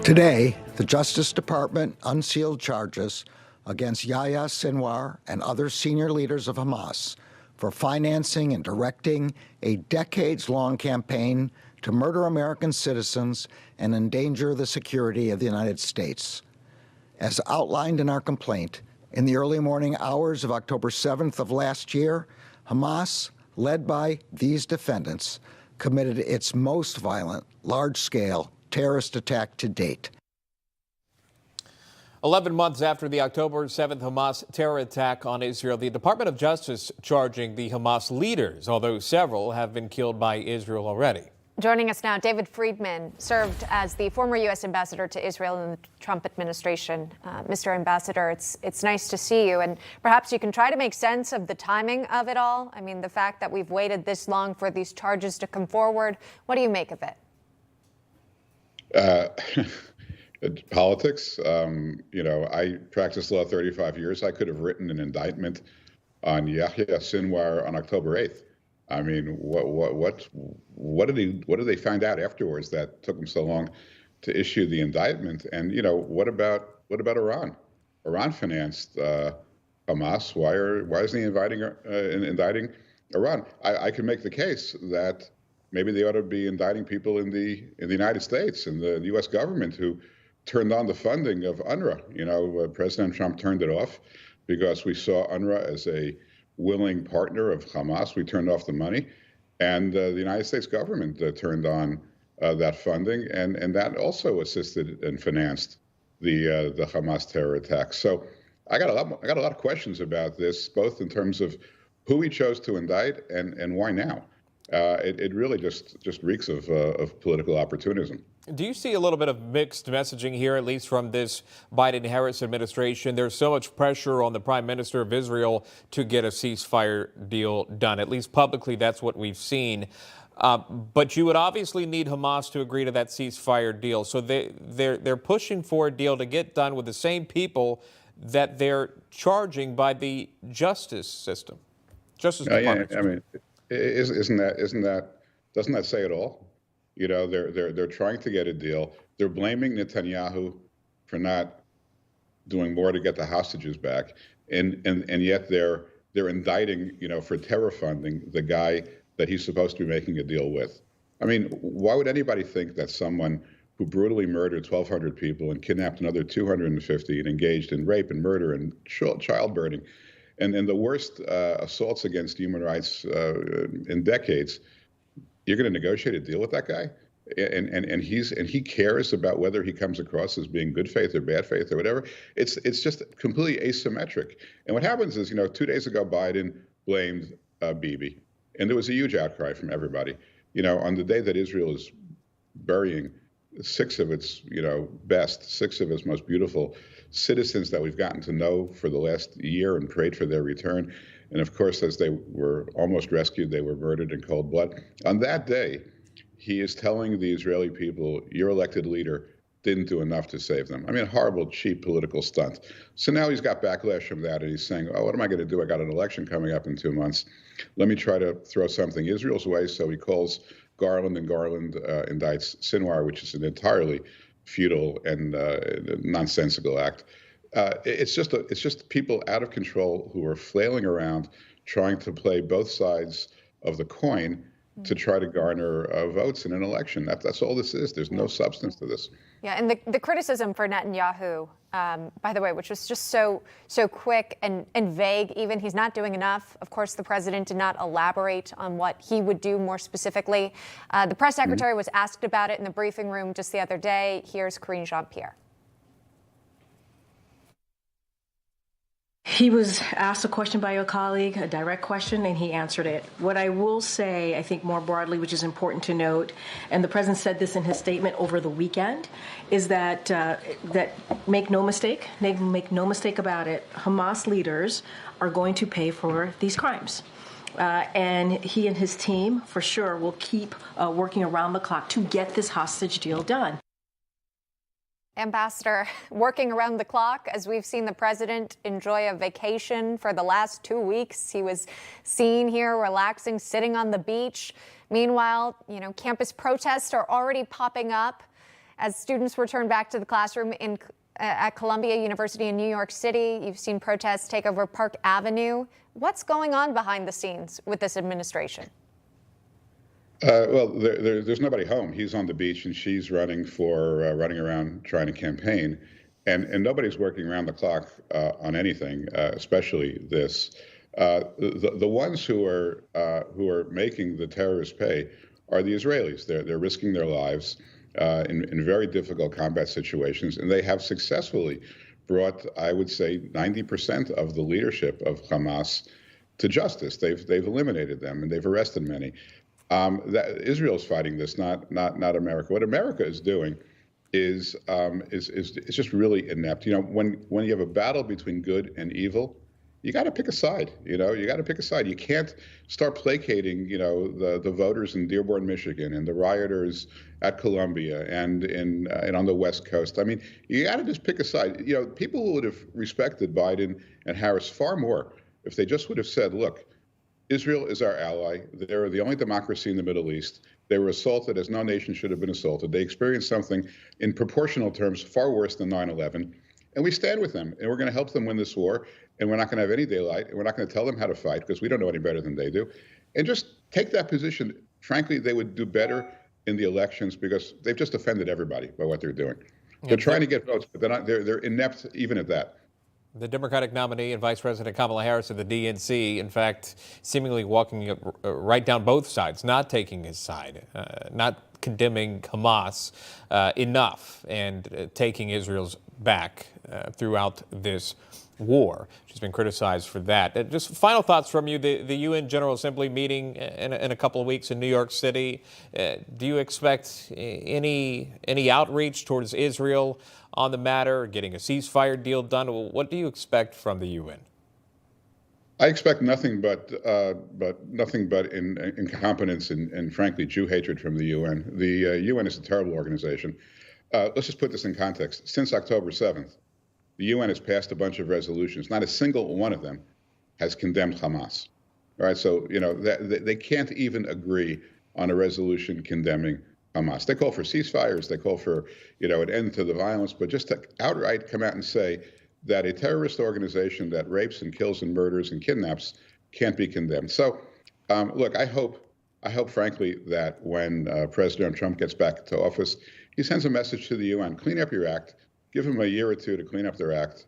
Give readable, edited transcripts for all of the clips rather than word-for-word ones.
Today, the Justice Department unsealed charges against Yahya Sinwar and other senior leaders of Hamas for financing and directing a decades-long campaign to murder American citizens and endanger the security of the United States. As outlined in our complaint, in the early morning hours of October 7th of last year, Hamas, led by these defendants, committed its most violent, large-scale terrorist attack to date. 11 months after the October 7th Hamas terror attack on Israel, the Department of Justice charging the Hamas leaders, although several have been killed by Israel already. Joining us now, David Friedman served as the former U.S. ambassador to Israel in the Trump administration. Mr. Ambassador, it's nice to see you, and perhaps you can try to make sense of the timing of it all. I mean, the fact that we've waited this long for these charges to come forward. What do you make of it? Politics. I practiced law 35 years. I could have written an indictment on Yahya Sinwar on October 8th. I mean, what did they find out afterwards that took them so long to issue the indictment? And what about Iran? Iran financed Hamas. Why isn't he indicting Iran? I can make the case that maybe they ought to be indicting people in the United States and the U.S. government who turned on the funding of UNRWA. President Trump turned it off because we saw UNRWA as a willing partner of Hamas. We turned off the money, and the United States government turned on that funding, and that also assisted and financed the Hamas terror attacks. So I got a lot of questions about this, both in terms of who he chose to indict and why now. It really just reeks of political opportunism. Do you see a little bit of mixed messaging here, at least from this Biden-Harris administration? There's so much pressure on the Prime Minister of Israel to get a ceasefire deal done. At least publicly, that's what we've seen. But you would obviously need Hamas to agree to that ceasefire deal. So they're pushing for a deal to get done with the same people that they're charging by the justice system. Justice Department. Yeah, I mean, doesn't that say it all? They're trying to get a deal. They're blaming Netanyahu for not doing more to get the hostages back, and yet they're indicting, for terror funding the guy that he's supposed to be making a deal with. I mean, why would anybody think that someone who brutally murdered 1,200 people and kidnapped another 250 and engaged in rape and murder and child burning and the worst assaults against human rights in decades, you're going to negotiate a deal with that guy? And he cares about whether he comes across as being good faith or bad faith or whatever. It's just completely asymmetric. And what happens is, 2 days ago, Biden blamed Bibi, and there was a huge outcry from everybody. On the day that Israel is burying six of its most beautiful citizens that we've gotten to know for the last year and prayed for their return. And of course, as they were almost rescued, they were murdered in cold blood. On that day, he is telling the Israeli people, your elected leader didn't do enough to save them. I mean, a horrible, cheap political stunt. So now he's got backlash from that, and he's saying, oh, what am I going to do? I got an election coming up in 2 months. Let me try to throw something Israel's way. So he calls Garland, and Garland indicts Sinwar, which is an entirely futile and nonsensical act. It's just people out of control who are flailing around trying to play both sides of the coin to try to garner votes in an election. That's all this is. There's no substance to this. Yeah, and the criticism for Netanyahu, by the way, which was just so quick and vague, even he's not doing enough. Of course, the president did not elaborate on what he would do more specifically. The press secretary was asked about it in the briefing room just the other day. Here's Karine Jean-Pierre. He was asked a question by a colleague, a direct question, and he answered it. What I will say, I think more broadly, which is important to note, and the president said this in his statement over the weekend, is that make no mistake about it, Hamas leaders are going to pay for these crimes. And he and his team, for sure, will keep working around the clock to get this hostage deal done. Ambassador, working around the clock, as we've seen the president enjoy a vacation for the last 2 weeks. He was seen here relaxing, sitting on the beach. Meanwhile, campus protests are already popping up as students return back to the classroom at Columbia University in New York City. You've seen protests take over Park Avenue. What's going on behind the scenes with this administration? Well, there's nobody home. He's on the beach and she's running around trying to campaign, and nobody's working around the clock on anything, especially this. The ones who are making the terrorists pay are the Israelis. They're risking their lives in very difficult combat situations, and they have successfully brought, I would say, 90% of the leadership of Hamas to justice. They've eliminated them and they've arrested many. That Israel's fighting this, not America. What America is doing is just really inept. You know, when you have a battle between good and evil, you got to pick a side. You got to pick a side. You can't start placating, the voters in Dearborn, Michigan, and the rioters at Columbia and on the West Coast. I mean, you got to just pick a side. People would have respected Biden and Harris far more if they just would have said, look, Israel is our ally. They're the only democracy in the Middle East. They were assaulted as no nation should have been assaulted. They experienced something in proportional terms far worse than 9/11. And we stand with them, and we're going to help them win this war. And we're not going to have any daylight, and we're not going to tell them how to fight because we don't know any better than they do. And just take that position. Frankly, they would do better in the elections because they've just offended everybody by what they're doing. They're trying to get votes, but they're inept even at that. The Democratic nominee and Vice President Kamala Harris of the DNC, in fact, seemingly walking right down both sides, not taking his side, not condemning Hamas enough and taking Israel's back throughout this war. She's been criticized for that. Just final thoughts from you. The UN General Assembly meeting in a couple of weeks in New York City. Do you expect any outreach towards Israel on the matter, getting a ceasefire deal done? What do you expect from the UN? I expect nothing but incompetence and frankly Jew hatred from the UN. The UN is a terrible organization. Let's just put this in context. Since October 7th, the UN has passed a bunch of resolutions. Not a single one of them has condemned Hamas. All right, so they can't even agree on a resolution condemning Hamas. They call for ceasefires. They call for an end to the violence, but just to outright come out and say that a terrorist organization that rapes and kills and murders and kidnaps can't be condemned. So, look, I hope frankly that when President Trump gets back to office, he sends a message to the UN: clean up your act. Give them a year or two to clean up their act,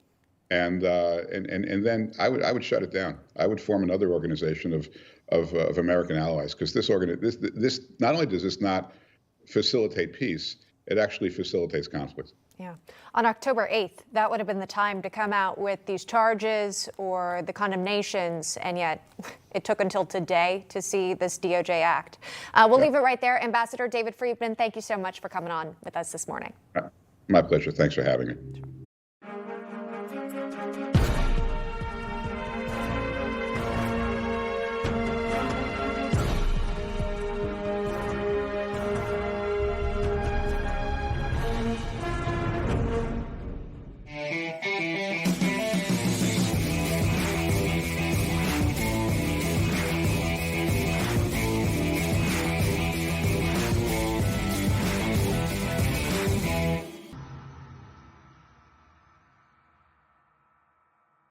and then I would shut it down. I would form another organization of American allies, because this not only does this not facilitate peace, it actually facilitates conflict. Yeah. On October 8th, that would have been the time to come out with these charges or the condemnations, and yet it took until today to see this DOJ act. We'll leave it right there. Ambassador David Friedman, thank you so much for coming on with us this morning. My pleasure. Thanks for having me.